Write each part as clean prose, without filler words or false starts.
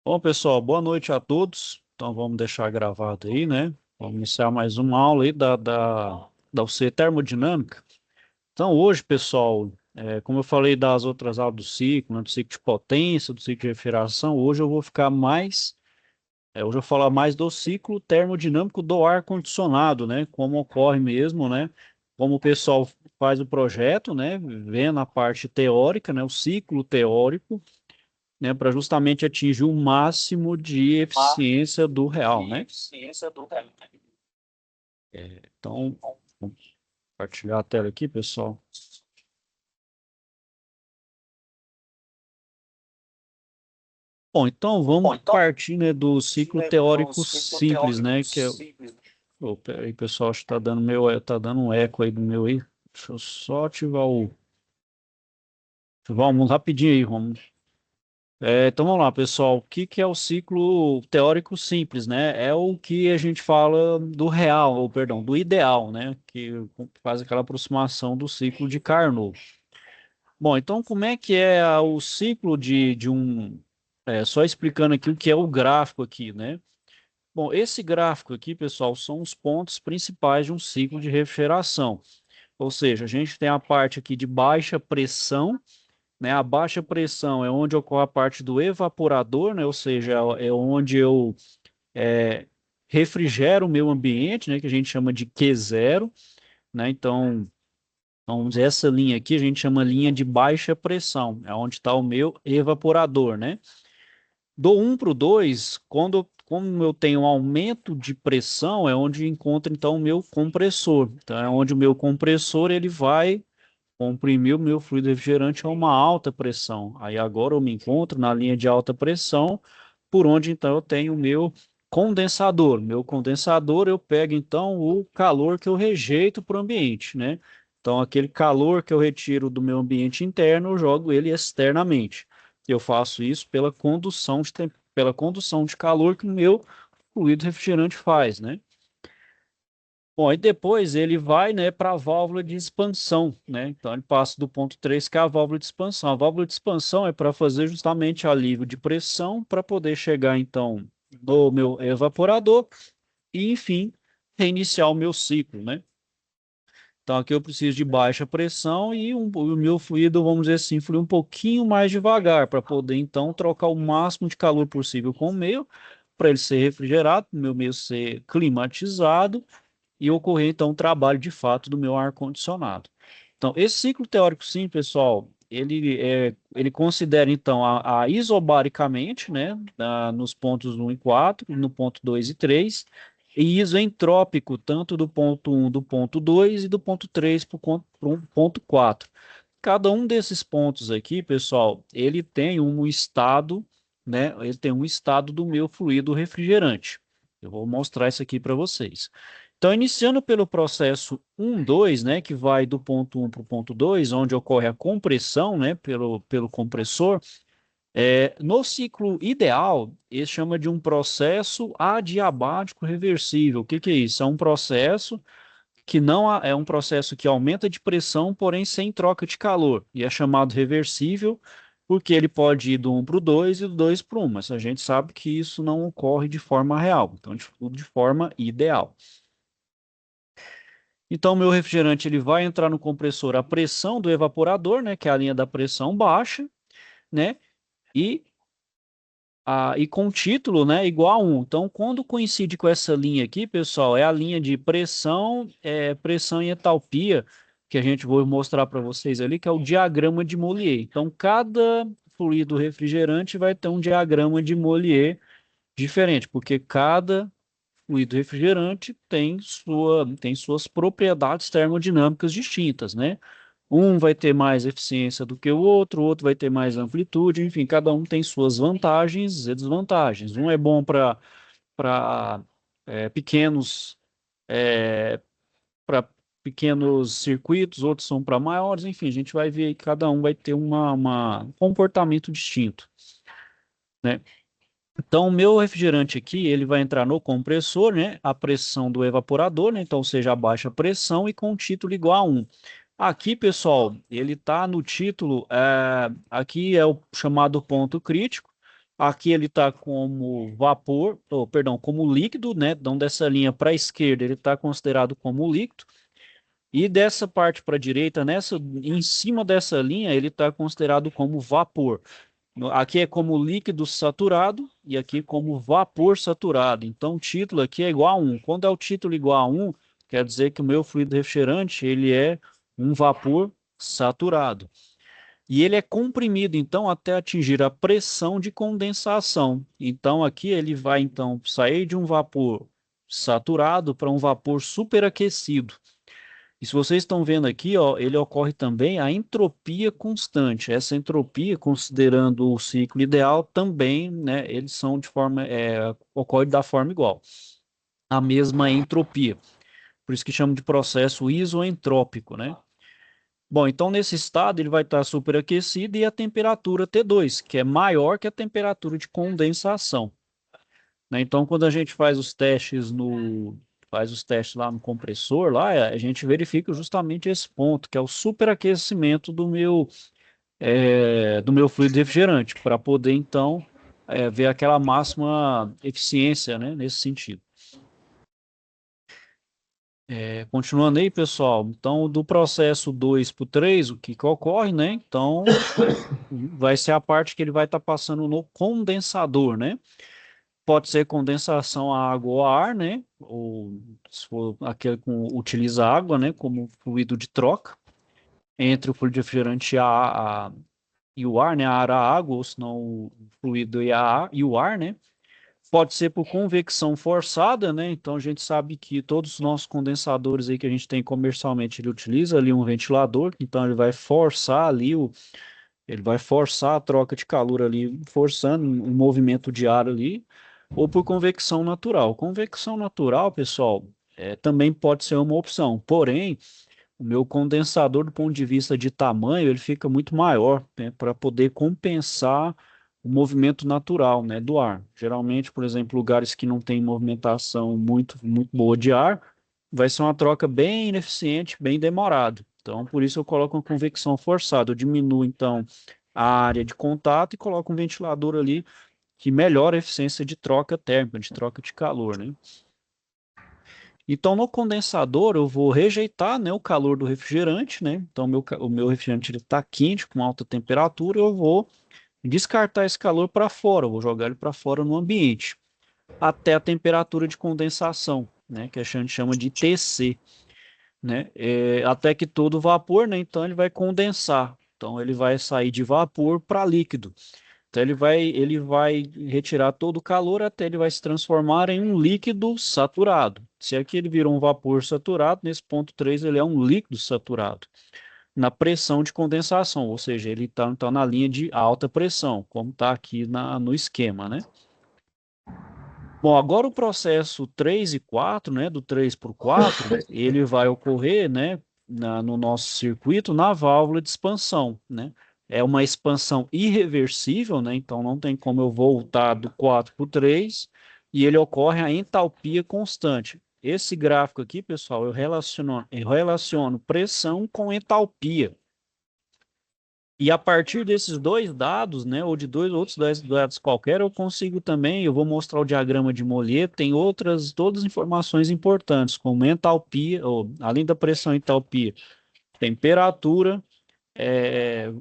Bom, pessoal, boa noite a todos. Então, vamos deixar gravado aí, né? Vamos iniciar mais uma aula aí da UC Termodinâmica. Então, hoje, pessoal, como eu falei das outras aulas do ciclo, né, do ciclo de potência, do ciclo de refrigeração, hoje eu vou ficar mais, hoje eu vou falar mais do ciclo termodinâmico do ar-condicionado, né? Como ocorre mesmo, né? Como o pessoal faz o projeto, né? Vendo a parte teórica, né? O ciclo teórico, né, para justamente atingir o máximo de eficiência do real, né? Então, vou compartilhar a tela aqui, pessoal. Bom, então vamos partir, né, do ciclo teórico simples, né, que é... Oh, peraí, pessoal, acho que tá dando tá dando um eco aí do meu aí. Deixa eu só ativar o mundo rapidinho aí, Romulo. Então vamos lá, pessoal. O que que é o ciclo teórico simples, né? É o que a gente fala do real, ou perdão, do ideal, né? Que faz aquela aproximação do ciclo de Carnot. Bom, então como é que é o ciclo de um... só explicando aqui o que é o gráfico aqui, né? Bom, esse gráfico aqui, pessoal, são os pontos principais de um ciclo de refrigeração. Ou seja, a gente tem a parte aqui de baixa pressão, né? A baixa pressão é onde ocorre a parte do evaporador, né? Ou seja, é onde eu é, refrigero o meu ambiente, né? Que a gente chama de Q0, né? Então, vamos dizer, essa linha aqui a gente chama linha de baixa pressão, é onde está o meu evaporador, né? Do 1 para o 2, como eu tenho um aumento de pressão, é onde encontra então o meu compressor. Então, é onde o meu compressor ele vai comprimir o meu fluido refrigerante a uma alta pressão. Aí agora eu me encontro na linha de alta pressão, por onde então eu tenho o meu condensador. Meu condensador eu pego então o calor que eu rejeito para o ambiente, né? Então aquele calor que eu retiro do meu ambiente interno, eu jogo ele externamente. Eu faço isso pela condução de calor que o meu fluido refrigerante faz, né? Bom, e depois ele vai, né, para a válvula de expansão, né? Então ele passa do ponto 3 que é a válvula de expansão. A válvula de expansão é para fazer justamente alívio de pressão para poder chegar então no meu evaporador e, enfim, reiniciar o meu ciclo, né? Então aqui eu preciso de baixa pressão e o meu fluido, vamos dizer assim, fluir um pouquinho mais devagar para poder então trocar o máximo de calor possível com o meio, para ele ser refrigerado, o meu meio ser climatizado e ocorrer então o trabalho de fato do meu ar-condicionado. Então, esse ciclo teórico, sim, pessoal, ele considera então isobaricamente, né, nos pontos 1 e 4, no ponto 2 e 3, e isoentrópico, tanto do ponto 1, do ponto 2 e do ponto 3 para o ponto 4. Cada um desses pontos aqui, pessoal, ele tem um estado, né, ele tem um estado do meu fluido refrigerante. Eu vou mostrar isso aqui para vocês. Então, iniciando pelo processo 1, 2, né, que vai do ponto 1 para o ponto 2, onde ocorre a compressão, né, pelo compressor, no ciclo ideal, ele chama de um processo adiabático reversível. O que que é isso? É um processo que não é um processo que aumenta de pressão, porém sem troca de calor, e é chamado reversível porque ele pode ir do 1 para o 2 e do 2 para o 1, mas a gente sabe que isso não ocorre de forma real, então tudo de forma ideal. Então, meu refrigerante ele vai entrar no compressor a pressão do evaporador, né, que é a linha da pressão baixa, né, e, e com título, né, igual a 1. Então, quando coincide com essa linha aqui, pessoal, é a linha de pressão, pressão e entalpia, que a gente vou mostrar para vocês ali, que é o diagrama de Mollier. Então, cada fluido refrigerante vai ter um diagrama de Mollier diferente, porque cada fluido refrigerante tem suas propriedades termodinâmicas distintas, né? Um vai ter mais eficiência do que o outro vai ter mais amplitude, enfim, cada um tem suas vantagens e desvantagens. Um é bom para pequenos é, para pequenos circuitos, outros são para maiores, enfim, a gente vai ver que cada um vai ter um comportamento distinto, né? Então, o meu refrigerante aqui, ele vai entrar no compressor, né? A pressão do evaporador, né? Então, seja a baixa pressão e com título igual a 1. Aqui, pessoal, ele está no título, aqui é o chamado ponto crítico, Aqui ele está como vapor, ou, perdão, como líquido, né? Então, dessa linha para a esquerda, ele está considerado como líquido. E dessa parte para a direita, em cima dessa linha, ele está considerado como vapor. Aqui é como líquido saturado e aqui como vapor saturado. Então, o título aqui é igual a 1. Quando é o título igual a 1, quer dizer que o meu fluido refrigerante ele é um vapor saturado. E ele é comprimido, então, até atingir a pressão de condensação. Então, aqui ele vai, então, sair de um vapor saturado para um vapor superaquecido. E se vocês estão vendo aqui, ó, ele ocorre também a entropia constante. Essa entropia, considerando o ciclo ideal, também, né, eles são de forma, ocorre da forma igual. A mesma entropia. Por isso que chama de processo isoentrópico, né? Bom, então nesse estado ele vai estar superaquecido e a temperatura T2, que é maior que a temperatura de condensação, né? Então quando a gente faz os testes lá no compressor, lá a gente verifica justamente esse ponto, que é o superaquecimento do meu fluido refrigerante, para poder então ver aquela máxima eficiência, né, nesse sentido. Continuando aí, pessoal, então do processo 2 para o 3, o que ocorre, né? Então vai ser a parte que ele vai estar passando no condensador, né? Pode ser condensação a água ou a ar, né? Ou se for aquele com utiliza água, né? Como fluido de troca entre o fluido refrigerante e o ar, né? A ar a água, ou senão o fluido e o ar, né? Pode ser por convecção forçada, né? Então a gente sabe que todos os nossos condensadores aí que a gente tem comercialmente, ele utiliza ali um ventilador, então ele vai forçar a troca de calor ali, forçando um movimento de ar ali, ou por convecção natural. Convecção natural, pessoal, também pode ser uma opção, porém, o meu condensador, do ponto de vista de tamanho, ele fica muito maior, né, para poder compensar o movimento natural, né, do ar. Geralmente, por exemplo, lugares que não tem movimentação muito, muito boa de ar, vai ser uma troca bem ineficiente, bem demorado. Então, por isso eu coloco uma convecção forçada. Eu diminuo, então, a área de contato e coloco um ventilador ali que melhora a eficiência de troca térmica, de troca de calor, né? Então, no condensador, eu vou rejeitar, né, o calor do refrigerante, né? Então, o meu refrigerante está quente, com alta temperatura, eu vou descartar esse calor para fora, eu vou jogar ele para fora no ambiente, até a temperatura de condensação, né, que a gente chama de TC, né? Até que todo vapor, né, então ele vai condensar. Então, ele vai sair de vapor para líquido. Então ele vai retirar todo o calor até ele vai se transformar em um líquido saturado. Se aqui ele virou um vapor saturado, nesse ponto 3 ele é um líquido saturado. Na pressão de condensação, ou seja, ele está então, na linha de alta pressão, como está aqui no esquema, né? Bom, agora o processo 3 e 4, né, do 3 para o 4, ele vai ocorrer, né, no nosso circuito na válvula de expansão, né? É uma expansão irreversível, né? Então não tem como eu voltar do 4 para o 3 e ele ocorre a entalpia constante. Esse gráfico aqui, pessoal, eu relaciono pressão com entalpia. E a partir desses dois dados, né, ou de dois outros dados qualquer, eu consigo também, eu vou mostrar o diagrama de Mollet, tem todas as informações importantes, como entalpia, ou, além da pressão e entalpia, temperatura, é,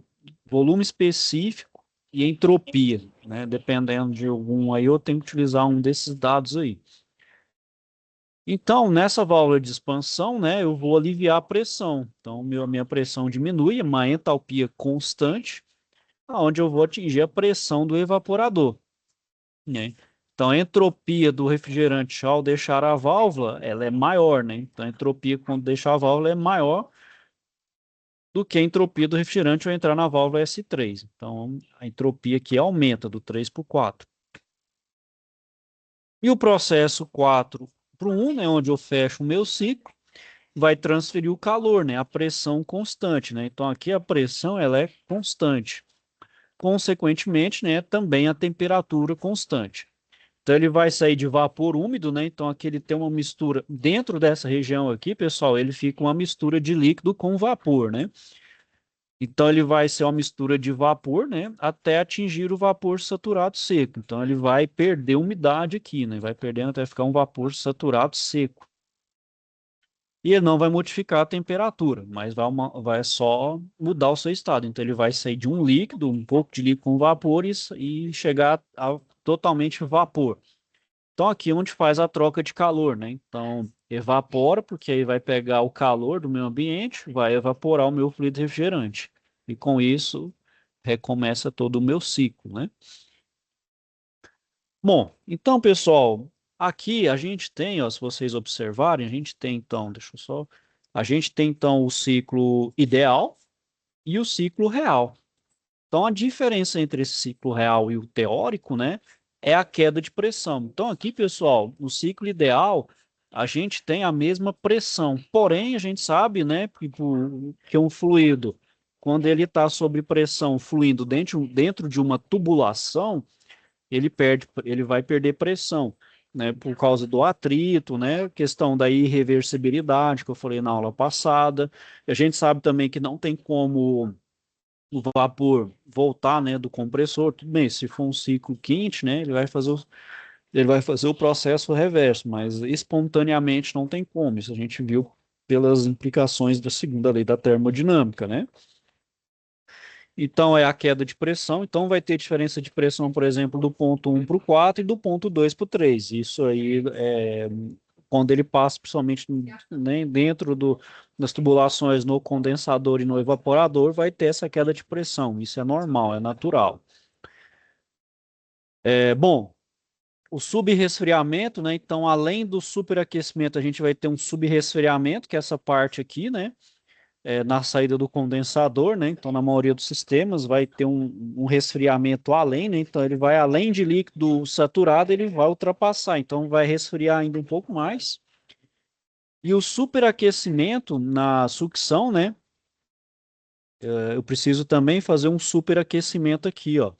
volume específico e entropia, né, dependendo de algum aí, eu tenho que utilizar um desses dados aí. Então, nessa válvula de expansão, né, eu vou aliviar a pressão. Então, minha pressão diminui, uma entalpia constante, onde eu vou atingir a pressão do evaporador, né? Então, a entropia do refrigerante ao deixar a válvula, ela é maior, né? Então, a entropia quando deixar a válvula é maior do que a entropia do refrigerante ao entrar na válvula S3. Então, a entropia aqui aumenta do 3 para o 4. E o processo 4 para o 1, né, onde eu fecho o meu ciclo, vai transferir o calor, né, a pressão constante, né? Então, aqui a pressão ela é constante. Consequentemente, né, também a temperatura constante. Então ele vai sair de vapor úmido, né? Então aqui ele tem uma mistura dentro dessa região aqui, pessoal, ele fica uma mistura de líquido com vapor, né? Então ele vai ser uma mistura de vapor, né, até atingir o vapor saturado seco. Então ele vai perder umidade aqui, né, vai perdendo até ficar um vapor saturado seco. E ele não vai modificar a temperatura, mas vai só mudar o seu estado. Então ele vai sair de um líquido, um pouco de líquido com vapor e chegar a totalmente vapor. Então aqui é onde faz a troca de calor, né? Então evapora, porque aí vai pegar o calor do meio ambiente, vai evaporar o meu fluido refrigerante. E com isso recomeça todo o meu ciclo, né? Bom, então pessoal, aqui a gente tem, ó, se vocês observarem, a gente tem então, deixa eu só, a gente tem então o ciclo ideal e o ciclo real. Então, a diferença entre esse ciclo real e o teórico, né, é a queda de pressão. Então, aqui, pessoal, no ciclo ideal, a gente tem a mesma pressão. Porém, a gente sabe, né, que um fluido, quando ele está sob pressão fluindo dentro de uma tubulação, ele vai perder pressão, né, por causa do atrito, né, questão da irreversibilidade que eu falei na aula passada. E a gente sabe também que não tem como o vapor voltar, né, do compressor, tudo bem, se for um ciclo quente, né, ele vai fazer o processo reverso, mas espontaneamente não tem como, isso a gente viu pelas implicações da segunda lei da termodinâmica, né? Então é a queda de pressão, então vai ter diferença de pressão, por exemplo, do ponto 1 para o 4 e do ponto 2 para o 3. Isso aí é quando ele passa, principalmente, né, das tubulações no condensador e no evaporador, vai ter essa queda de pressão. Isso é normal, é natural. Bom, o subresfriamento, né? Então, além do superaquecimento, a gente vai ter um subresfriamento, que é essa parte aqui, né? Na saída do condensador, né? Então, na maioria dos sistemas, vai ter um resfriamento além, né? Então, ele vai além de líquido saturado, ele vai ultrapassar. Então, vai resfriar ainda um pouco mais. E o superaquecimento na sucção, né? Eu preciso também fazer um superaquecimento aqui, ó.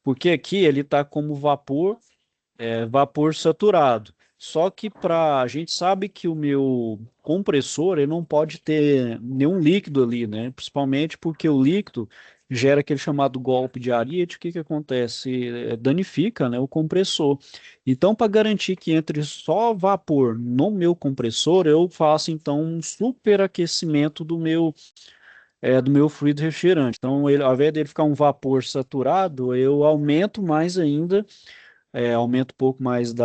Porque aqui ele está como vapor saturado. Só que a gente sabe que o meu compressor ele não pode ter nenhum líquido ali, né? Principalmente porque o líquido gera aquele chamado golpe de Ariete. O que que acontece? Danifica, né, o compressor. Então, para garantir que entre só vapor no meu compressor, eu faço então um superaquecimento do meu fluido refrigerante. Então, ao invés dele ficar um vapor saturado, eu aumento mais ainda, aumento um pouco mais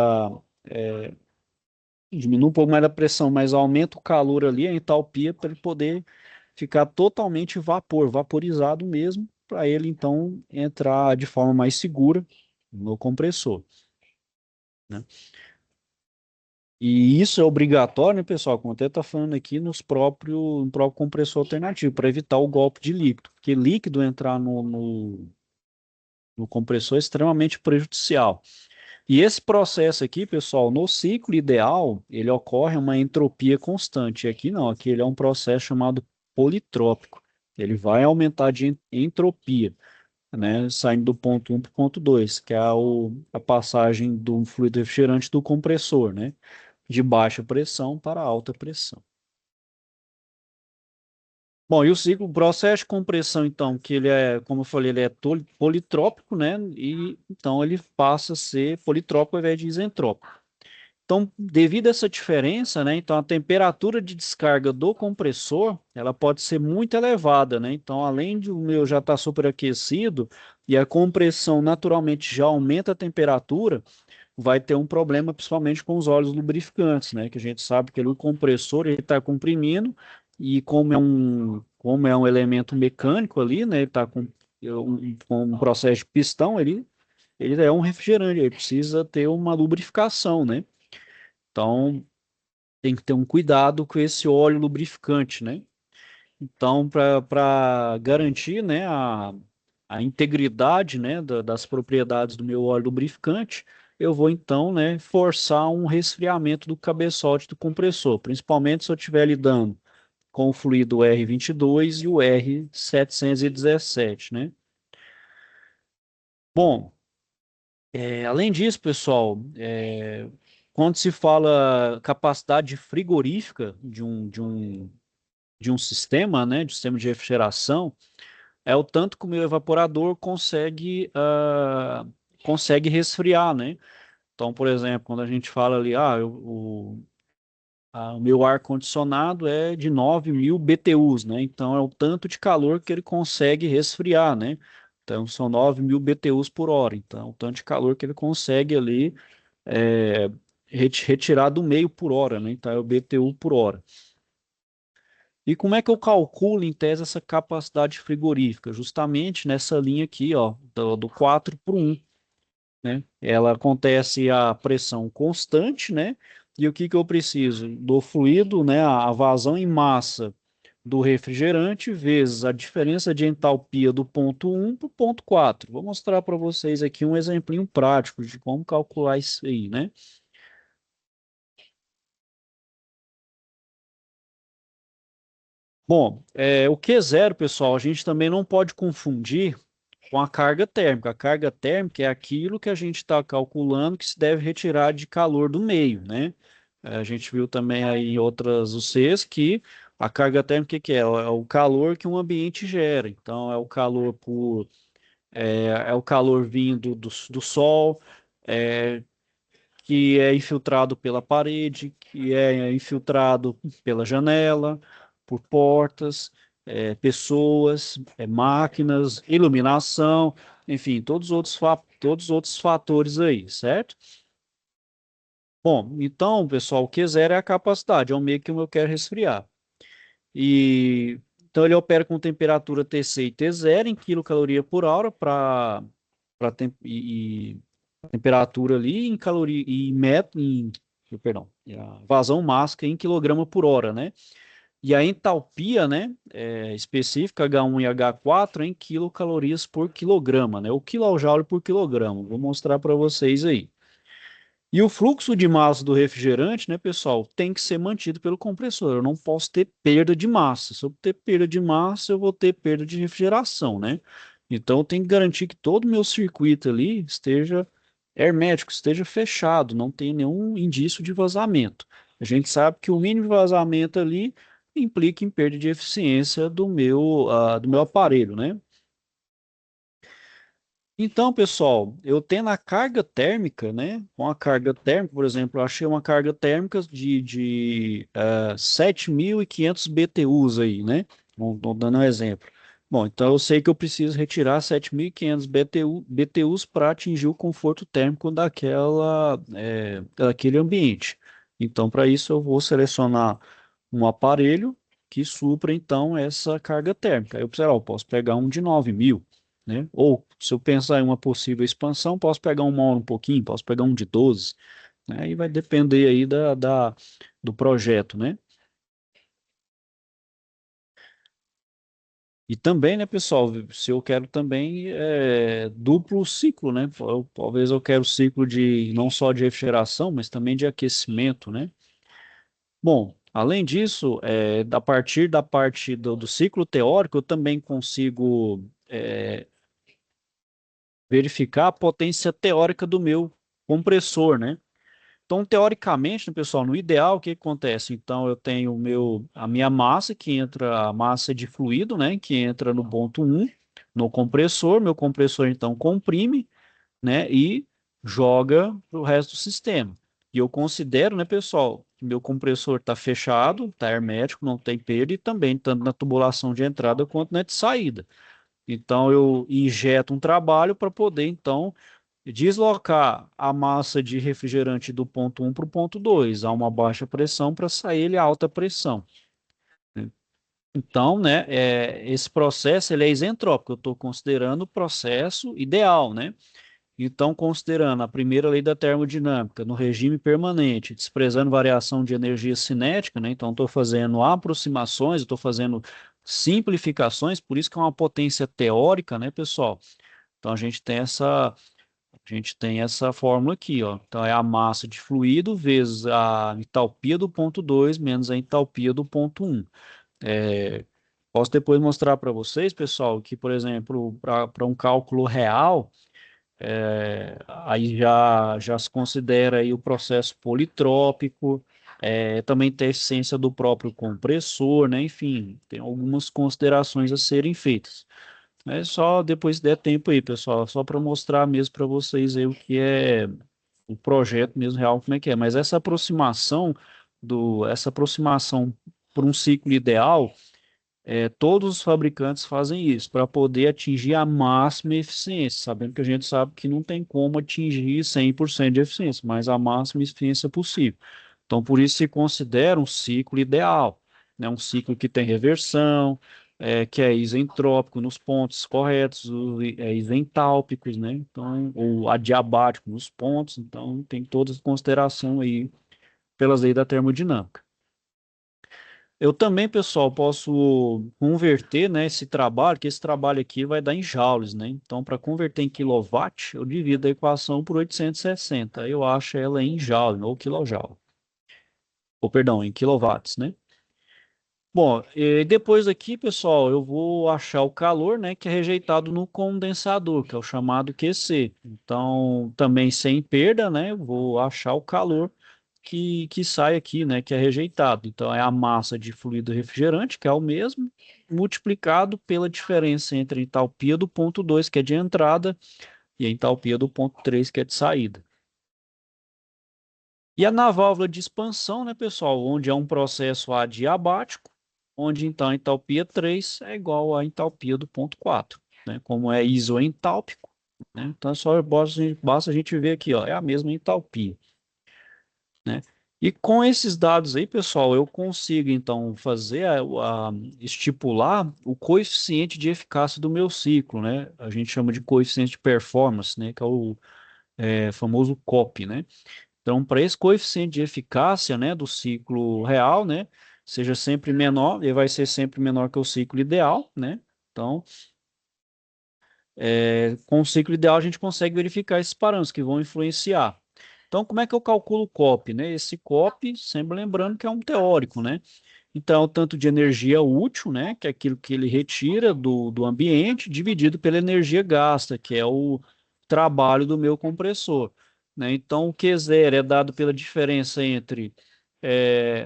diminui um pouco mais da pressão, mas aumenta o calor ali, a entalpia, para ele poder ficar totalmente vaporizado mesmo, para ele então entrar de forma mais segura no compressor, né? E isso é obrigatório, né, pessoal? Como até está falando aqui no próprio compressor alternativo, para evitar o golpe de líquido, porque líquido entrar no compressor é extremamente prejudicial. E esse processo aqui, pessoal, no ciclo ideal, ele ocorre uma entropia constante. E aqui não, aqui ele é um processo chamado politrópico. Ele vai aumentar de entropia, né, saindo do ponto 1 para o ponto 2, que é a passagem do fluido refrigerante do compressor, né, de baixa pressão para alta pressão. Bom, e o processo de compressão, então, que ele é, como eu falei, ele é politrópico, né? E então ele passa a ser politrópico ao invés de isentrópico. Então, devido a essa diferença, né, então a temperatura de descarga do compressor, ela pode ser muito elevada, né? Então, além de o meu já estar superaquecido e a compressão naturalmente já aumenta a temperatura, vai ter um problema principalmente com os óleos lubrificantes, né? Que a gente sabe que o compressor ele está comprimindo e como é um elemento mecânico ali, né? Ele está com um processo de pistão, ele é um refrigerante, ele precisa ter uma lubrificação, né? Então, tem que ter um cuidado com esse óleo lubrificante, né? Então, para garantir, né, a integridade, né, das propriedades do meu óleo lubrificante, eu vou então, né, forçar um resfriamento do cabeçote do compressor, principalmente se eu estiver lidando com o fluido R22 e o R717, né? Bom, além disso, pessoal, quando se fala capacidade frigorífica de um sistema, né, de sistema de refrigeração, é o tanto que o meu evaporador consegue resfriar, né? Então, por exemplo, quando a gente fala ali, o meu ar-condicionado é de 9.000 BTUs, né? Então, é o tanto de calor que ele consegue resfriar, né? Então, são 9.000 BTUs por hora. Então, o tanto de calor que ele consegue ali é, retirar do meio por hora, né? Então, é o BTU por hora. E como é que eu calculo, em tese, essa capacidade frigorífica? Justamente nessa linha aqui, ó, do 4 por 1, né? Ela acontece a pressão constante, né? E o que que eu preciso? Do fluido, né? A vazão em massa do refrigerante vezes a diferença de entalpia do ponto 1 para o ponto 4. Vou mostrar para vocês aqui um exemplinho prático de como calcular isso aí, né? Bom, o Q0, pessoal, a gente também não pode confundir com a carga térmica. A carga térmica é aquilo que a gente está calculando que se deve retirar de calor do meio, né? A gente viu também aí em outras UCs que a carga térmica, o que é? É o calor que um ambiente gera. Então, é o calor vindo do sol, é, que é infiltrado pela parede, que é infiltrado pela janela, por portas, pessoas, máquinas, iluminação, enfim, todos os outros fatores aí, certo? Bom, então, pessoal, o Q0 é a capacidade, é o meio que eu quero resfriar. E então ele opera com temperatura TC e T0 em quilocaloria por hora para temperatura ali em caloria e perdão, e a vazão máxima em quilograma por hora, né? E a entalpia, né, específica H1 e H4 em quilocalorias por quilograma, né? O quilojoule por quilograma. Vou mostrar para vocês aí. E o fluxo de massa do refrigerante, né, pessoal, tem que ser mantido pelo compressor. Eu não posso ter perda de massa. Se eu ter perda de massa, eu vou ter perda de refrigeração, né? Então, eu tenho que garantir que todo o meu circuito ali esteja hermético, esteja fechado, não tem nenhum indício de vazamento. A gente sabe que o mínimo vazamento ali implica em perda de eficiência do meu aparelho, né? Então, pessoal, eu tendo a carga térmica, né? Com a carga térmica, por exemplo, eu achei uma carga térmica de 7.500 BTUs aí, né? Tô dando um exemplo. Bom, então eu sei que eu preciso retirar 7.500 BTUs para atingir o conforto térmico daquele ambiente. Então, para isso, eu vou selecionar um aparelho que supra, então, essa carga térmica. Aí eu posso pegar um de 9.000, né? Ou, se eu pensar em uma possível expansão, posso pegar um maior um pouquinho, posso pegar um de 12, né? Aí vai depender aí do projeto, né? E também, né, pessoal, se eu quero também duplo ciclo, né? Talvez eu quero ciclo de não só de refrigeração, mas também de aquecimento, né? Bom, além disso, a partir da parte do ciclo teórico, eu também consigo verificar a potência teórica do meu compressor, né? Então, teoricamente, né, pessoal, no ideal, o que acontece? Então, eu tenho a minha massa, que entra, a massa de fluido, né, que entra no ponto 1, no compressor. Meu compressor, então, comprime, né, e joga para o resto do sistema. E eu considero, né, pessoal, que meu compressor está fechado, está hermético, não tem perda, e também tanto na tubulação de entrada quanto na de saída. Então, eu injeto um trabalho para poder, então, deslocar a massa de refrigerante do ponto 1 para o ponto 2 a uma baixa pressão para sair ele a alta pressão, né? Então, né, esse processo ele é isentrópico, eu estou considerando o processo ideal, né? Então, considerando a primeira lei da termodinâmica no regime permanente, desprezando variação de energia cinética, né? Então, estou fazendo aproximações, estou fazendo simplificações, por isso que é uma potência teórica, né, pessoal? Então, a gente tem essa fórmula aqui, ó. Então, é a massa de fluido vezes a entalpia do ponto 2 menos a entalpia do ponto 1. É, posso depois mostrar para vocês, pessoal, que, por exemplo, para um cálculo real, aí já se considera aí o processo politrópico, também tem a eficiência do próprio compressor, né? Enfim, tem algumas considerações a serem feitas. É só depois se der tempo aí, pessoal, só para mostrar mesmo para vocês aí o que é o projeto mesmo real, como é que é. Mas essa aproximação por um ciclo ideal, todos os fabricantes fazem isso para poder atingir a máxima eficiência, sabendo que a gente sabe que não tem como atingir 100% de eficiência, mas a máxima eficiência possível. Então, por isso se considera um ciclo ideal, né? Um ciclo que tem reversão, que é isentrópico nos pontos corretos, isentálpicos, né? Então, ou adiabático nos pontos. Então, tem toda essa consideração aí pelas leis da termodinâmica. Eu também, pessoal, posso converter, né, esse trabalho, que esse trabalho aqui vai dar em joules, né? Então, para converter em quilowatt, eu divido a equação por 860. Eu acho ela em joule, ou quilojoule. Ou, perdão, em quilowatts, né? Bom, e depois aqui, pessoal, eu vou achar o calor, né, que é rejeitado no condensador, que é o chamado QC. Então, também sem perda, né, eu vou achar o calor que sai aqui, né, que é rejeitado. Então, é a massa de fluido refrigerante, que é o mesmo, multiplicado pela diferença entre a entalpia do ponto 2, que é de entrada, e a entalpia do ponto 3, que é de saída. E a na válvula de expansão, né, pessoal, onde é um processo adiabático, onde então a entalpia 3 é igual à entalpia do ponto 4, né? Como é isoentálpico, né? Então só basta a gente ver aqui, ó, é a mesma entalpia, né? E com esses dados aí, pessoal, eu consigo então fazer estipular o coeficiente de eficácia do meu ciclo, né? A gente chama de coeficiente de performance, né? Que é o famoso COP, né? Então, para esse coeficiente de eficácia, né, do ciclo real, né, seja sempre menor, ele vai ser sempre menor que o ciclo ideal, né? Então, com o ciclo ideal a gente consegue verificar esses parâmetros que vão influenciar. Então, como é que eu calculo o COP, né? Esse COP, sempre lembrando que é um teórico, né? Então, é o tanto de energia útil, né, que é aquilo que ele retira do ambiente, dividido pela energia gasta, que é o trabalho do meu compressor, né? Então, o Q0 é dado pela diferença entre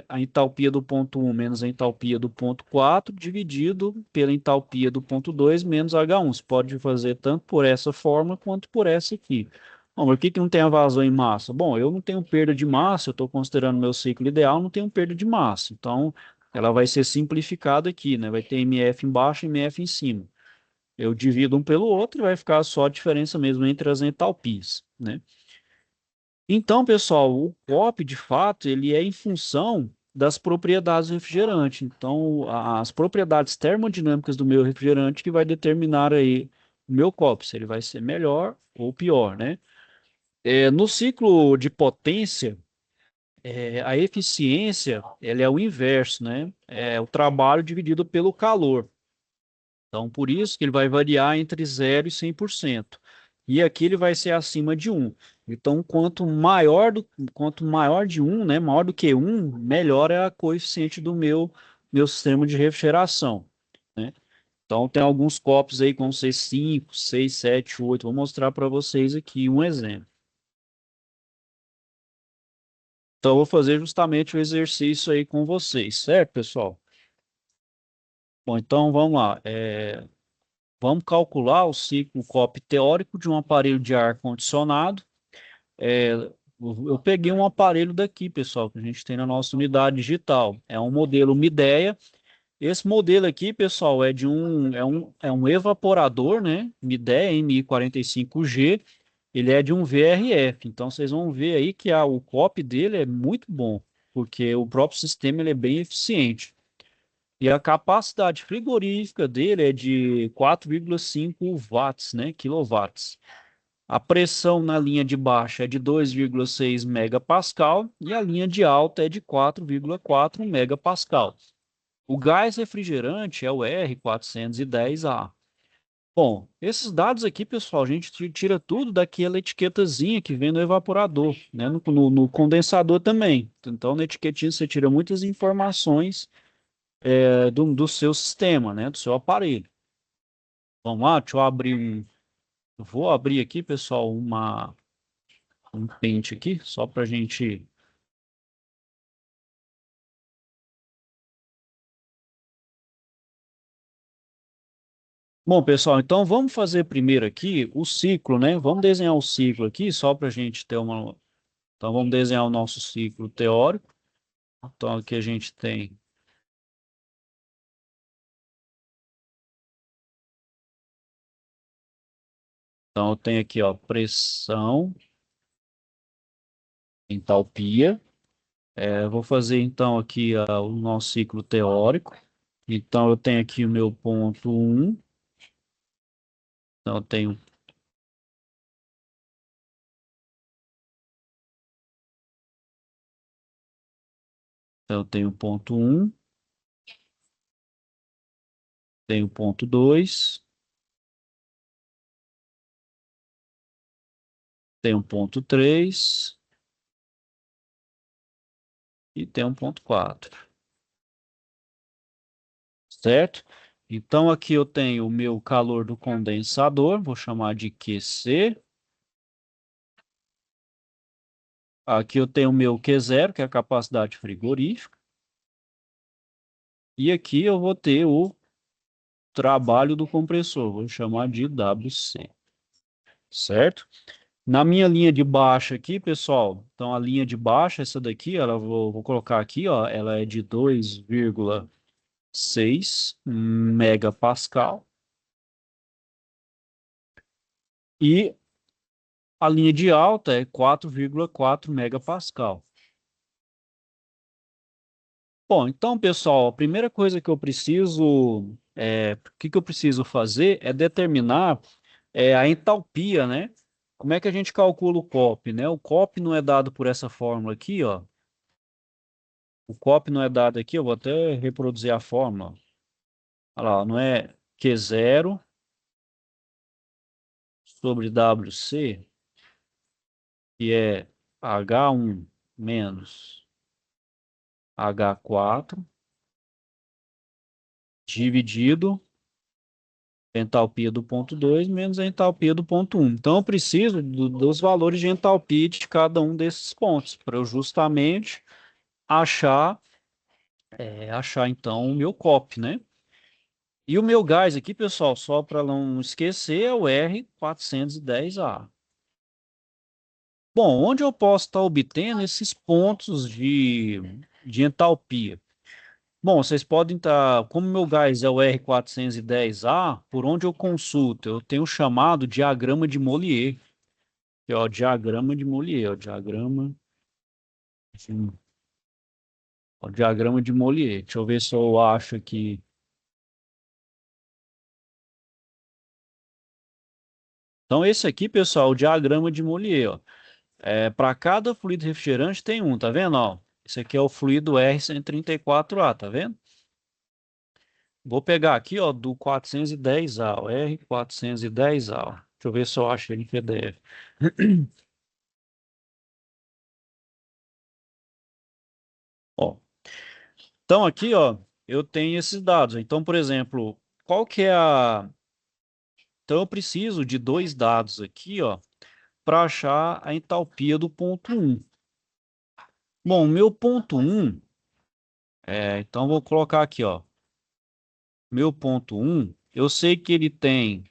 a entalpia do ponto 1 menos a entalpia do ponto 4, dividido pela entalpia do ponto 2 menos H1. Você pode fazer tanto por essa forma quanto por essa aqui. Bom, mas por que não tem a vazão em massa? Bom, eu não tenho perda de massa, eu estou considerando meu ciclo ideal, não tenho perda de massa. Então, ela vai ser simplificada aqui, né? Vai ter MF embaixo e MF em cima. Eu divido um pelo outro e vai ficar só a diferença mesmo entre as entalpias, né? Então, pessoal, o COP, de fato, ele é em função das propriedades do refrigerante. Então, as propriedades termodinâmicas do meu refrigerante que vai determinar aí o meu COP, se ele vai ser melhor ou pior, né? No ciclo de potência, a eficiência, ela é o inverso, né? É o trabalho dividido pelo calor. Então, por isso que ele vai variar entre 0 e 100%. E aqui ele vai ser acima de 1. Então, quanto maior de 1, né, maior do que 1, melhor é a coeficiente do meu sistema de refrigeração, né? Então, tem alguns copos aí com ser 5, 6, 7, 8. Vou mostrar para vocês aqui um exemplo. Então, eu vou fazer justamente o exercício aí com vocês, certo, pessoal? Bom, então vamos lá. Vamos calcular o ciclo COP teórico de um aparelho de ar-condicionado. É, eu peguei um aparelho daqui, pessoal, que a gente tem na nossa unidade digital. É um modelo Midea. Esse modelo aqui, pessoal, é um evaporador, né? Midea MI45G. Ele é de um VRF. Então, vocês vão ver aí que o COP dele é muito bom, porque o próprio sistema ele é bem eficiente. E a capacidade frigorífica dele é de 4,5 watts, né, quilowatts. A pressão na linha de baixa é de 2,6 megapascal e a linha de alta é de 4,4 megapascal. O gás refrigerante é o R410A. Bom, esses dados aqui, pessoal, a gente tira tudo daquela etiquetazinha que vem no evaporador, né, no condensador também. Então, na etiquetinha você tira muitas informações do seu sistema, né? Do seu aparelho. Vamos lá, deixa eu abrir um. Eu vou abrir aqui, pessoal, um pente aqui, só para a gente. Bom, pessoal, então vamos fazer primeiro aqui o ciclo, né? Vamos desenhar o ciclo aqui, só para a gente ter uma. Então, vamos desenhar o nosso ciclo teórico. Então, aqui a gente tem. Então, eu tenho aqui, ó, pressão, entalpia. Eu vou fazer, então, aqui o nosso ciclo teórico. Então, eu tenho aqui o meu ponto um. Então, eu tenho ponto um, tenho ponto 2, tenho ponto 3 e tenho um ponto 4. Certo? Então, aqui eu tenho o meu calor do condensador, vou chamar de QC. Aqui eu tenho o meu Q0, que é a capacidade frigorífica. E aqui eu vou ter o trabalho do compressor, vou chamar de WC. Certo? Na minha linha de baixa aqui, pessoal, então a linha de baixa, essa daqui, ela vou colocar aqui, ó, ela é de 2,6 megapascal. E a linha de alta é 4,4 megapascal. Bom, então, pessoal, a primeira coisa que eu preciso, o que que eu preciso fazer é determinar a entalpia, né? Como é que a gente calcula o COP, né? O COP não é dado por essa fórmula aqui, ó. O COP não é dado aqui, eu vou até reproduzir a fórmula. Olha lá, não é Q0 sobre WC, que é H1 menos H4, dividido a entalpia do ponto 2 menos a entalpia do ponto um. Então, eu preciso dos valores de entalpia de cada um desses pontos, para eu justamente achar, achar então o meu COP, né? E o meu gás aqui, pessoal, só para não esquecer, é o R410A. Bom, onde eu posso estar obtendo esses pontos de entalpia? Bom, vocês podem estar, como meu gás é o R410A, por onde eu consulto? Eu tenho o chamado diagrama de Mollier, que é o diagrama de Mollier, de, o diagrama de Mollier. Deixa eu ver se eu acho aqui. Então, esse aqui, pessoal, é o diagrama de Mollier, ó. Para cada fluido refrigerante tem um, tá vendo? Ó, esse aqui é o fluido R134A, tá vendo? Vou pegar aqui, ó, do 410A, o R410A. Ó. Deixa eu ver se eu acho ele em PDF. Ó, então aqui, ó, eu tenho esses dados. Então, por exemplo, qual que é a... Então eu preciso de dois dados aqui, ó, para achar a entalpia do ponto um. Bom, meu ponto um, então vou colocar aqui, ó, meu ponto um, eu sei que ele tem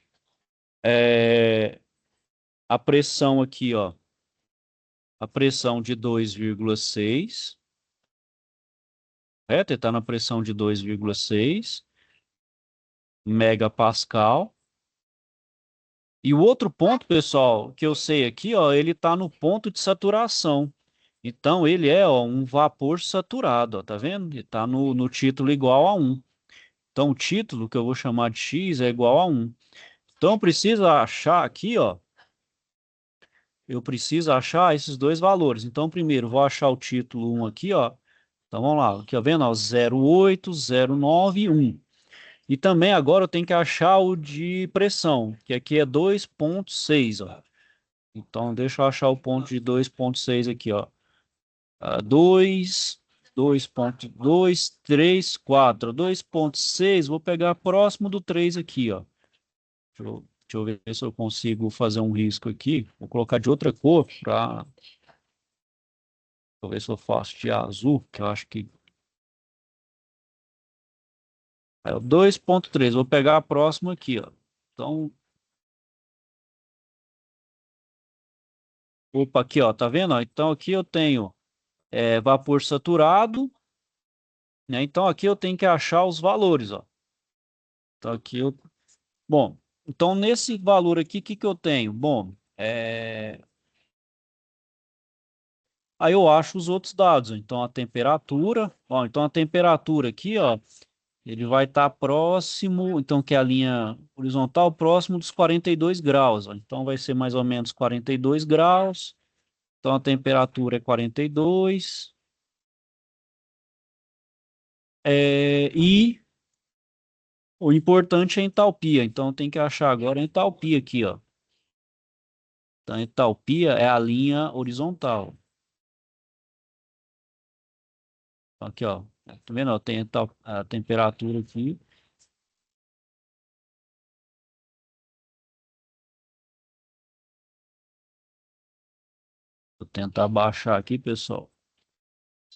é, a pressão aqui, ó, a pressão de 2,6, correto? Ele está na pressão de 2,6 megapascal. E o outro ponto, pessoal, que eu sei aqui, ó, ele está no ponto de saturação. Então, ele é, ó, um vapor saturado, ó, tá vendo? Ele está no título igual a um. Então, o título, que eu vou chamar de X, é igual a um. Então, precisa achar aqui, ó, eu preciso achar esses dois valores. Então, primeiro, vou achar o título um aqui, ó. Então, vamos lá. Aqui, ó, vendo, ó, 0,8, 0,9 e 1. E também agora eu tenho que achar o de pressão, que aqui é 2,6, ó. Então, deixa eu achar o ponto de 2,6 aqui, ó. 2, 2,2, 3, 4. 2,6, vou pegar próximo do 3 aqui, ó. Deixa eu ver se eu consigo fazer um risco aqui. Vou colocar de outra cor para... Deixa eu ver se eu faço de azul, que eu acho que é o 2,3. Vou pegar a próxima aqui, ó. Então, opa, aqui, ó, tá vendo? Ó? Então, aqui eu tenho vapor saturado, né? Então, aqui eu tenho que achar os valores, ó. Então, aqui eu... Bom, então, nesse valor aqui, o que que eu tenho? Bom, aí eu acho os outros dados. Então, a temperatura, ó, então a temperatura aqui, ó, ele vai estar próximo, então que é a linha horizontal, próximo dos 42 graus, ó. Então vai ser mais ou menos 42 graus. Então a temperatura é 42. E o importante é a entalpia. Então tem que achar agora a entalpia aqui, ó. Então a entalpia é a linha horizontal. Aqui, ó. Tá vendo? Ó, tem a temperatura aqui. Vou tentar baixar aqui, pessoal.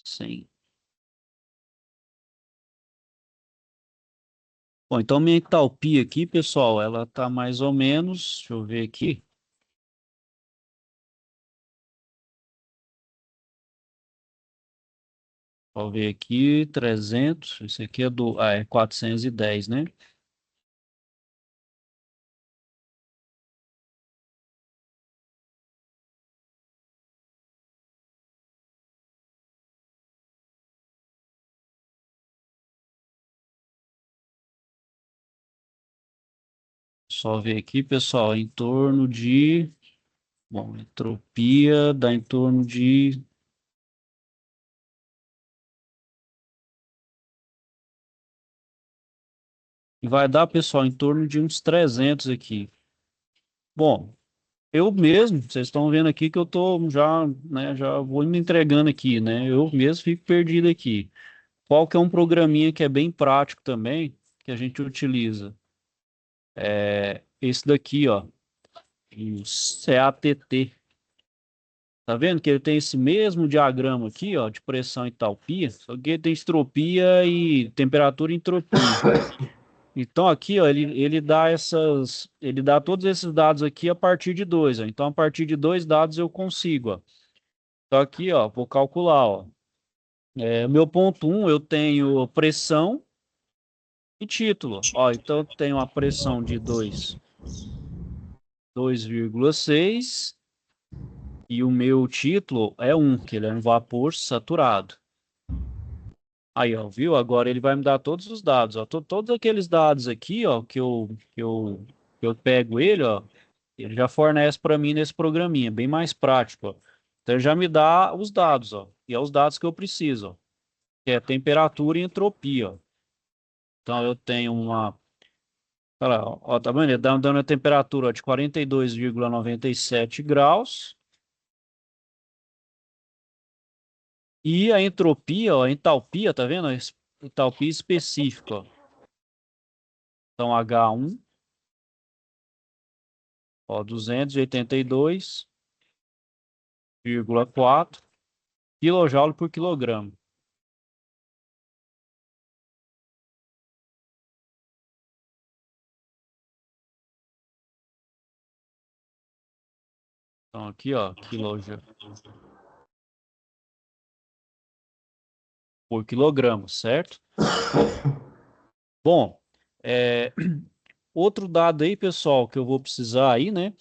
Sim. Bom, então minha entalpia aqui, pessoal, ela tá mais ou menos, deixa eu ver aqui. Vou ver aqui, 300, esse aqui é 410, né? Só ver aqui, pessoal, em torno de, bom, entropia dá em torno de, vai dar, pessoal, em torno de uns 300 aqui. Bom, eu mesmo, vocês estão vendo aqui que eu tô já, né, já vou me entregando aqui, né? Eu mesmo fico perdido aqui. Qual que é um programinha que é bem prático também, que a gente utiliza? Esse daqui, ó, o CATT. Tá vendo que ele tem esse mesmo diagrama aqui, ó, de pressão e entalpia, só que ele tem entropia e temperatura e entropia. Então aqui, ó, ele dá ele dá todos esses dados aqui a partir de dois, ó. Então a partir de dois dados eu consigo, ó. Então aqui, ó, vou calcular, ó. Meu ponto um eu tenho pressão e título, ó. Então eu tenho a pressão de 2,6 e o meu título é um, que ele é um vapor saturado. Aí, ó, viu? Agora ele vai me dar todos os dados, ó. Todos aqueles dados aqui, ó, que eu pego ele, ó, ele já fornece para mim nesse programinha, bem mais prático, ó. Então ele já me dá os dados, ó, e é os dados que eu preciso, ó, que é temperatura e entropia, ó. Então eu tenho olha lá, ó, tá vendo? Ele dando a temperatura, ó, de 42,97 graus e a entropia, ó, a entalpia, tá vendo? Entalpia específica, ó. Então H1, ó, 282,4 kJ por quilograma. Então aqui, ó, kJ por quilograma, certo? Bom, é, outro dado aí, pessoal, que eu vou precisar aí, né?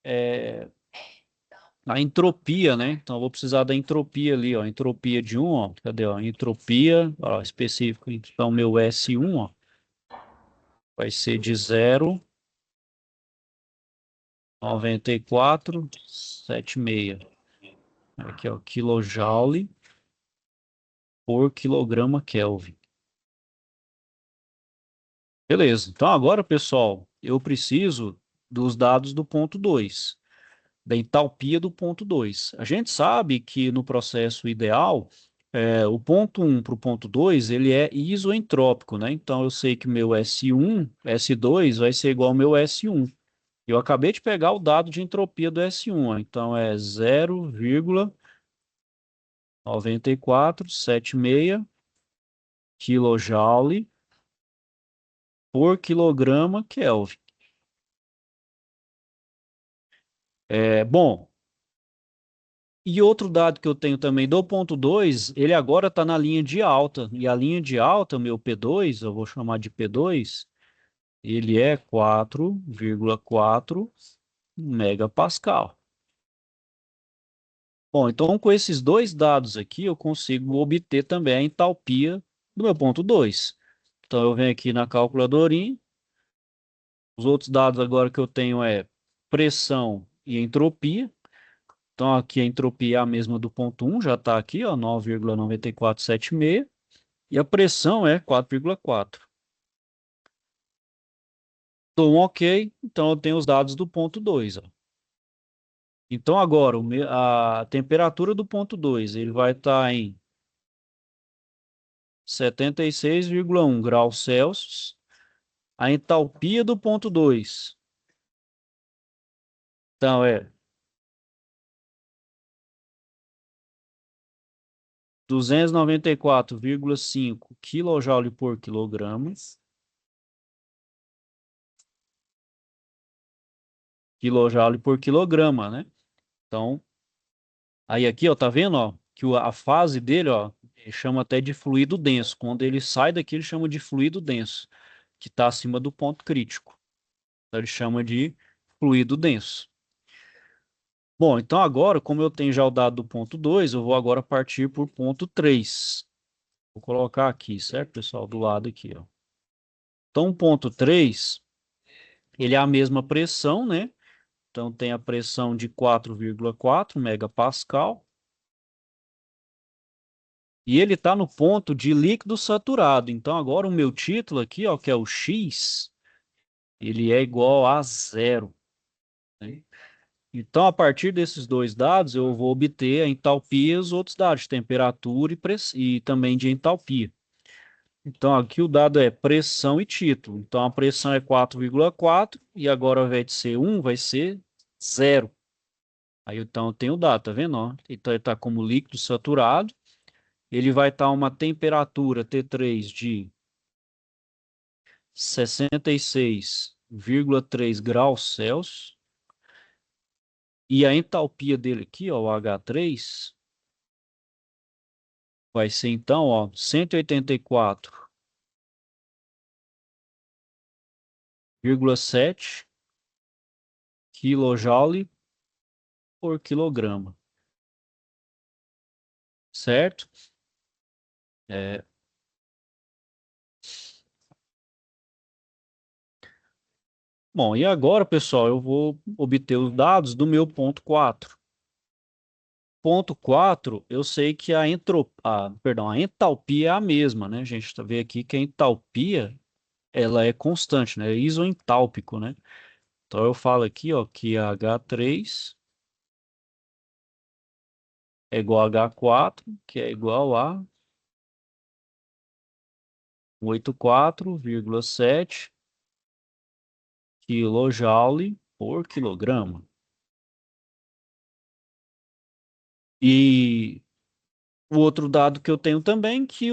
É a entropia, né? Então eu vou precisar da entropia ali, ó. Entropia de um, ó. Cadê, ó? Entropia, ó, específico. Então meu S1, ó, vai ser de 0,9476. Aqui, ó, kilojoule por quilograma Kelvin. Beleza. Então agora, pessoal, eu preciso dos dados do ponto 2, da entalpia do ponto 2. A gente sabe que no processo ideal, o ponto um para o ponto 2 ele é isoentrópico, né? Então eu sei que meu S1, S2 vai ser igual ao meu S1. Eu acabei de pegar o dado de entropia do S1, ó. Então é 0,9476 kJ por quilograma Kelvin. Bom, e outro dado que eu tenho também do ponto 2, ele agora está na linha de alta. E a linha de alta, o meu P2, eu vou chamar de P2, ele é 4,4 megapascal. Bom, então com esses dois dados aqui, eu consigo obter também a entalpia do meu ponto 2. Então eu venho aqui na calculadorinha. Os outros dados agora que eu tenho é pressão e entropia. Então aqui a entropia é a mesma do ponto 1, já está aqui, ó, 9,9476. E a pressão é 4,4. Dou um OK, então eu tenho os dados do ponto 2, ó. Então agora a temperatura do ponto 2 ele vai estar em 76,1 graus Celsius. A entalpia do ponto 2, então é 294,5 kJ por quilograma. Quilojoule por quilograma, né? Então, aí aqui, ó, tá vendo, ó, que a fase dele, ó, ele chama até de fluido denso. Quando ele sai daqui, ele chama de fluido denso, que está acima do ponto crítico. Então, ele chama de fluido denso. Bom, então agora, como eu tenho já o dado do ponto 2, eu vou agora partir por ponto 3. Vou colocar aqui, certo, pessoal? Do lado aqui, ó. Então, o ponto 3, ele é a mesma pressão, né? Então, tem a pressão de 4,4 megapascal. E ele está no ponto de líquido saturado. Então, agora o meu título aqui, ó, que é o X, ele é igual a zero, né? Então, a partir desses dois dados, eu vou obter a entalpia e os outros dados, temperatura e também de entalpia. Então, aqui o dado é pressão e título. Então, a pressão é 4,4 e agora, ao invés de ser 1, vai ser zero. Aí, então, eu tenho o dado, tá vendo? Ó? Então, ele está como líquido saturado. Ele vai estar uma temperatura T3 de 66,3 graus Celsius. E a entalpia dele aqui, ó, o H3, vai ser então, ó, 184,7 kJ por quilograma, certo? É, bom, e agora, pessoal, eu vou obter os dados do meu ponto 4. Ponto 4, eu sei que a entalpia é a mesma, né? A gente está vendo aqui que a entalpia ela é constante, né? É isoentálpico, né? Então eu falo aqui, ó, que H3 é igual a H4, que é igual a 84,7 kJ por quilograma. E o outro dado que eu tenho também, que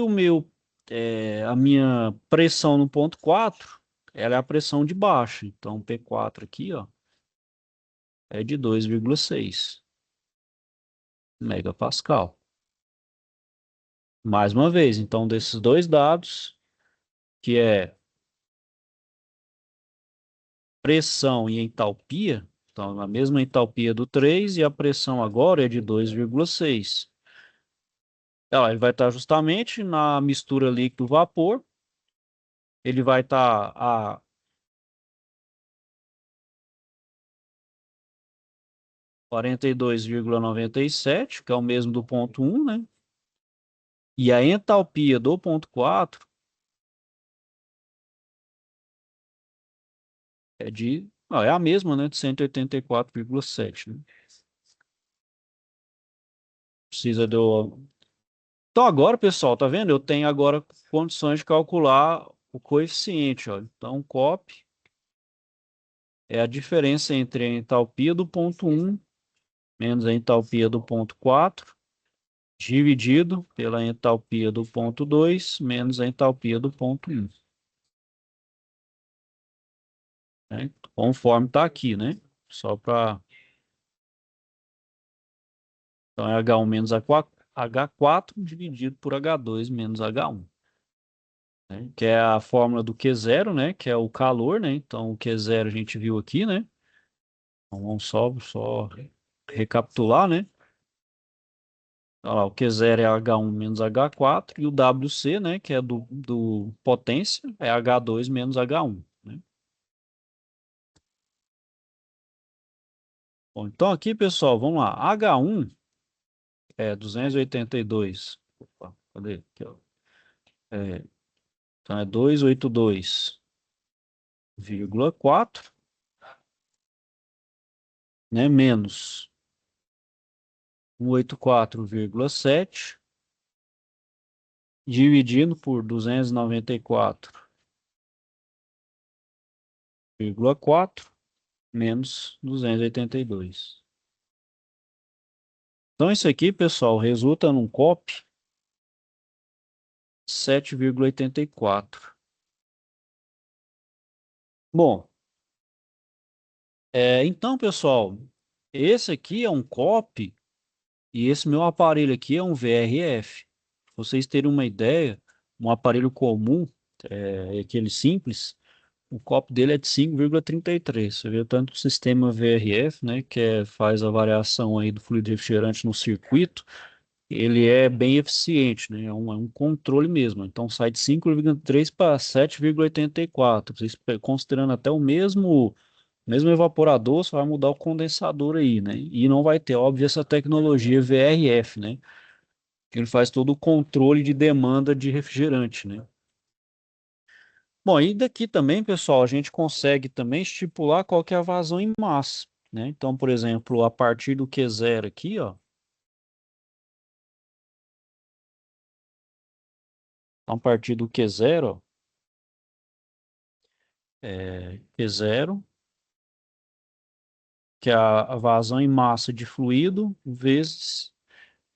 a minha pressão no ponto 4, ela é a pressão de baixo. Então, P4 aqui, ó, é de 2,6 megapascal. Mais uma vez, então, desses dois dados, que é pressão e entalpia, então, a mesma entalpia do 3 e a pressão agora é de 2,6. Ele vai estar justamente na mistura líquido-vapor. Ele vai estar a 42,97, que é o mesmo do ponto 1, né? E a entalpia do ponto 4 é a mesma, né? De 184,7, né? Precisa do... Então agora, pessoal, tá vendo? Eu tenho agora condições de calcular o coeficiente, ó. Então, COP é a diferença entre a entalpia do ponto 1 menos a entalpia do ponto 4, dividido pela entalpia do ponto 2 menos a entalpia do ponto 1. Né? Conforme está aqui, né? Só para Então é H1 menos H4 dividido por H2 menos H1, né? Que é a fórmula do Q0, né? Que é o calor, né? Então o Q0 a gente viu aqui, né? Então vamos só recapitular, né? Olha lá, o Q0 é H1 menos H4 e o WC, né? Que é do potência, é H2 menos H1, né? Bom, então aqui, pessoal, vamos lá. H1 é 282. Opa, cadê? Aqui, ó. É, então é 282,4, né? Menos 184,7 dividindo por 294,4 menos 282. Então isso aqui, pessoal, resulta num COP 7,84. Bom, então, pessoal, esse aqui é um COP e esse meu aparelho aqui é um VRF. Pra vocês terem uma ideia, um aparelho comum, aquele simples, o COP dele é de 5,33. Você vê o tanto o sistema VRF, né, faz a variação aí do fluido refrigerante no circuito, ele é bem eficiente, né? É um controle mesmo. Então sai de 5,3 para 7,84. Vocês considerando até o mesmo evaporador, só vai mudar o condensador aí, né? E não vai ter, óbvio, essa tecnologia VRF, né? Que ele faz todo o controle de demanda de refrigerante, né? Bom, e daqui também, pessoal, a gente consegue também estipular qual que é a vazão em massa, né? Então, por exemplo, a partir do Q0 aqui, ó, então, a partir do Q0, ó, Q0, que é a vazão em massa de fluido vezes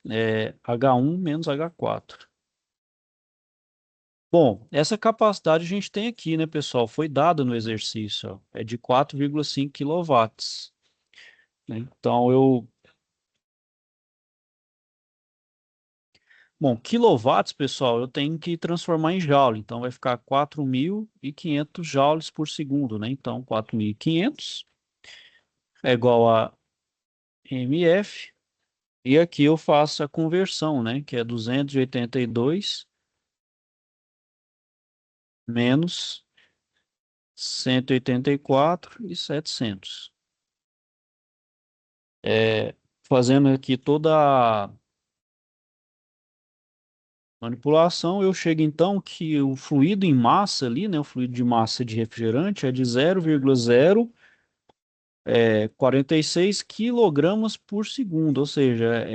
H1 menos H4. Bom, essa capacidade a gente tem aqui, né, pessoal? Foi dada no exercício, ó, é de 4,5 quilowatts, né? Bom, quilowatts, pessoal, eu tenho que transformar em joule, então vai ficar 4.500 joules por segundo, né? Então, 4.500 é igual a mF, e aqui eu faço a conversão, né, que é 282 menos 184.700. Fazendo aqui toda a manipulação, eu chego então que o fluido em massa ali, né, o fluido de massa de refrigerante é de 0,046 quilogramas por segundo, ou seja,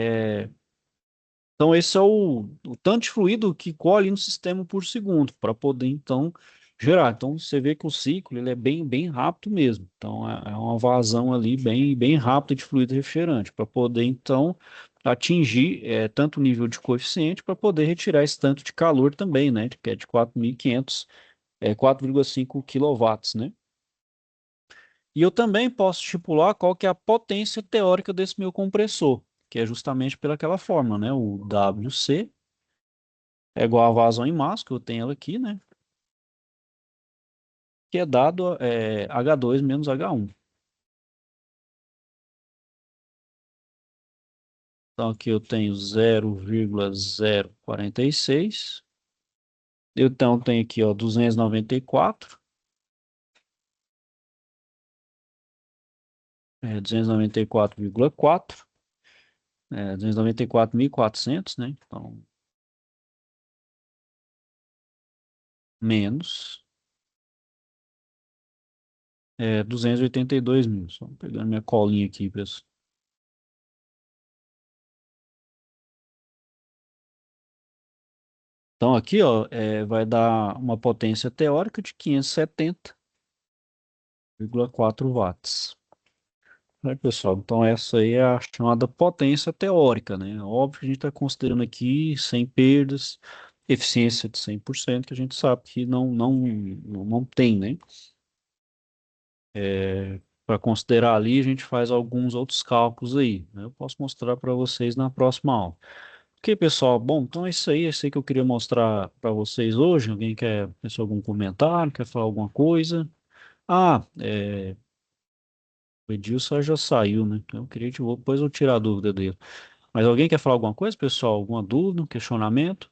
então esse é o tanto de fluido que corre no sistema por segundo, para poder então gerar. Então você vê que o ciclo ele é bem rápido mesmo. Então é uma vazão ali bem rápida de fluido refrigerante, para poder então atingir tanto o nível de coeficiente para poder retirar esse tanto de calor também, né? Que é de 4.500, 4,5 quilowatts, né? E eu também posso estipular qual que é a potência teórica desse meu compressor, que é justamente pelaquela fórmula, né? O WC é igual a vazão em massa, que eu tenho ela aqui, né? Que é dado H2 menos H1. Então aqui eu tenho 0,046. Então tem aqui, ó, 294, 294,4, 294.400, né? Então, menos 282 mil. Só pegando minha colinha aqui, pessoal. Então aqui, ó, vai dar uma potência teórica de 570,4 watts. Né, pessoal? Então essa aí é a chamada potência teórica, né? Óbvio que a gente está considerando aqui sem perdas, eficiência de 100%, que a gente sabe que não tem, né? para considerar ali, a gente faz alguns outros cálculos aí, né? Eu posso mostrar para vocês na próxima aula. Ok, pessoal? Bom, então é isso aí que eu queria mostrar para vocês hoje. Alguém quer fazer algum comentário, quer falar alguma coisa? Ah, o Edilson já saiu, né? Eu queria, depois eu tirar a dúvida dele. Mas alguém quer falar alguma coisa, pessoal? Alguma dúvida, questionamento?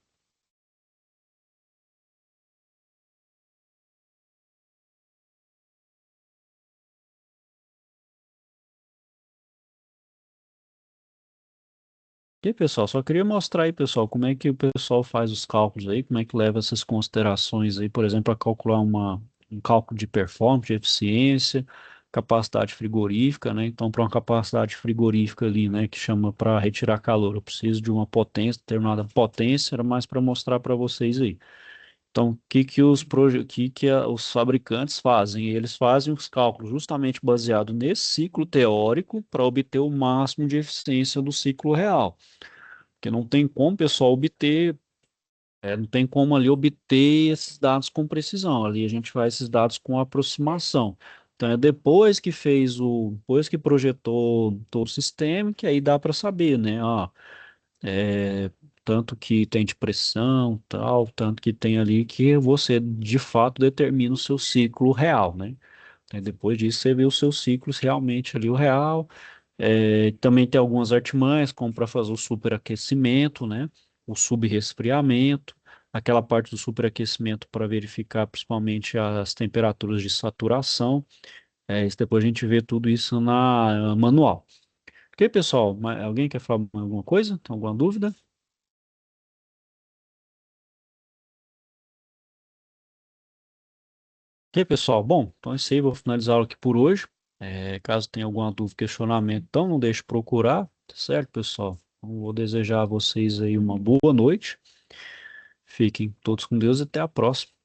E aí, pessoal, só queria mostrar aí, pessoal, como é que o pessoal faz os cálculos aí, como é que leva essas considerações aí, por exemplo, para calcular um cálculo de performance, de eficiência, capacidade frigorífica, né? Então, para uma capacidade frigorífica ali, né, que chama para retirar calor, eu preciso de uma potência, determinada potência, era mais para mostrar para vocês aí. Então, os fabricantes fazem? Eles fazem os cálculos justamente baseado nesse ciclo teórico para obter o máximo de eficiência do ciclo real. Porque não tem como, pessoal, não tem como ali obter esses dados com precisão. Ali a gente faz esses dados com aproximação. Então, é depois que projetou todo o sistema, que aí dá para saber, né? É, tanto que tem de pressão, tal, tanto que tem ali que você de fato determina o seu ciclo real, né? Aí depois disso você vê os seus ciclos realmente ali, o real. Também tem algumas artimanhas, como para fazer o superaquecimento, né? O subresfriamento, aquela parte do superaquecimento para verificar principalmente as temperaturas de saturação. Isso depois a gente vê tudo isso na manual. Ok, pessoal? Alguém quer falar alguma coisa? Tem alguma dúvida? Ok, pessoal? Bom, então é isso aí, vou finalizar a aula aqui por hoje. Caso tenha alguma dúvida, questionamento, então não deixe de procurar, tá certo, pessoal? Então, vou desejar a vocês aí uma boa noite. Fiquem todos com Deus e até a próxima.